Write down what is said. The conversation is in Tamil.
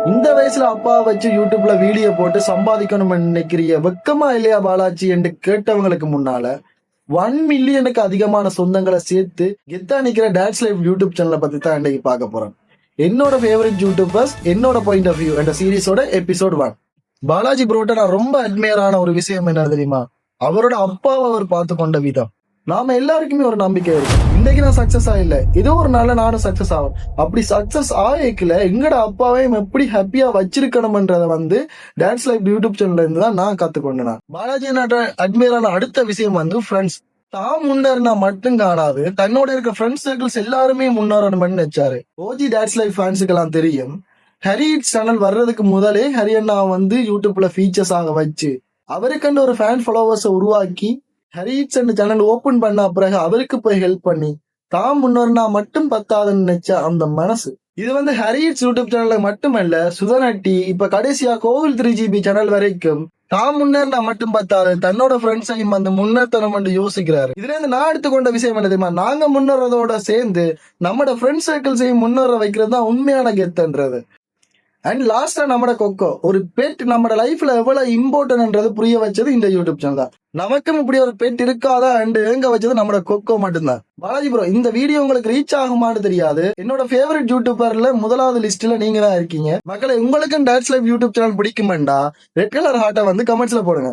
இந்த வயசுல அப்பா வச்சு யூடியூப்ல வீடியோ போட்டு சம்பாதிக்கணும்னு நினைக்கிறிய வெக்கமா இல்லையா பாலாஜி என்று கேட்டவங்களுக்கு முன்னால 1 மில்லியனுக்கு அதிகமான சொந்தங்களை சேர்த்து கெத்தா நிக்கிற டான்ஸ் லைஃப் யூடியூப் சேனலை பத்தி தான் இன்னைக்கு பார்க்க போறோம். என்னோட ஃபேவரட் யூடியூபர்ஸ் என்னோட பாயிண்ட் ஆஃப் வியூ என்ற சீரிஸோட எபிசோட் 1. பாலாஜி ப்ரோட்ட நான் ரொம்ப அட்மையர் ஆன ஒரு விஷயம் என்ன தெரியுமா? அவரோட அப்பாவை அவர் பார்த்து கொண்ட விதம். நாம எல்லாருக்குமே ஒரு நம்பிக்கை இருக்கும், இன்னைக்கு நான் சக்சஸ் ஆகல, ஏதோ ஒரு நாள்ல நானும் சக்சஸ் ஆகும். அப்படி சக்சஸ் ஆகல எங்கட அப்பாவையும் எப்படி ஹாப்பியா வச்சிருக்கணும்ன்றத டான்ஸ் லைஃப் யூடியூப் சேனல்ல இருந்து தான் நான் கத்துக்கொண்டேன். பாலாஜி அட்மையரான அடுத்த விஷயம் ஃப்ரெண்ட்ஸ். தான் முன்னேறினா மட்டும் காணாது, தன்னோட இருக்க ஃப்ரெண்ட்ஸ் சர்க்கிள்ஸ் எல்லாருமே முன்னேறணும்னு நினைச்சாரு. ஓஜி டான்ஸ் லைஃப் ஃபேன்ஸுக்கு எல்லாம் தெரியும், ஹரி சேனல் வர்றதுக்கு முதலே ஹரி அண்ணா யூடியூப்ல ஃபீச்சர்ஸ் ஆக வச்சு அவருக்குன்னு ஒரு ஃபேன் ஃபாலோவர்ஸை உருவாக்கி ஹரிட்ஸ் சேனல் ஓபன் பண்ண பிறகு அவருக்கு போய் ஹெல்ப் பண்ணி தான் முன்னோர்னா மட்டும் பத்தாதுன்னு நினைச்ச அந்த மனசு. இது ஹரிட்ஸ் யூடியூப் சேனல்ல மட்டுமல்ல, சுதனட்டி இப்ப கடைசியா கோவில் 3GB சேனல் வரைக்கும் தான் முன்னேறினா மட்டும் பத்தாது, தன்னோட ஃப்ரெண்ட்ஸையும் முன்னேற்றணும் யோசிக்கிறாரு. இதுல இருந்து நான் எடுத்துக்கொண்ட விஷயம் என்ன தெரியுமா? நாங்க முன்னேறதோட சேர்ந்து நம்மளோட ஃப்ரெண்ட் சர்க்கிள்ஸையும் முன்னேற வைக்கிறது தான் உண்மையான கெத்துன்றது. அண்ட் லாஸ்டா நம்மட கொக்கோ ஒரு பெட் நம்ம லைஃப்ல எவ்வளவு இம்பார்ட்டன்ட்ன்றது புரிய வச்சது இந்த யூடியூப் சேனல் தான். நமக்கும் இப்படி ஒரு பெட் இருக்காதா அண்ட் எங்க வச்சது நம்மட கொக்கோ மட்டும்தான். பாலாஜி ப்ரோ, இந்த வீடியோ உங்களுக்கு ரீச் ஆகுமான்னு தெரியாது, என்னோட ஃபேவரட் யூடியூபர்ல முதலாவது லிஸ்ட்ல நீங்க தான் இருக்கீங்க. மக்களை, உங்களுக்கும் டான்ஸ் லைஃப் யூடியூப் சேனல் பிடிக்குமெண்டா ரெட் கலர் ஹார்ட்டை கமெண்ட்ஸ்ல போடுங்க.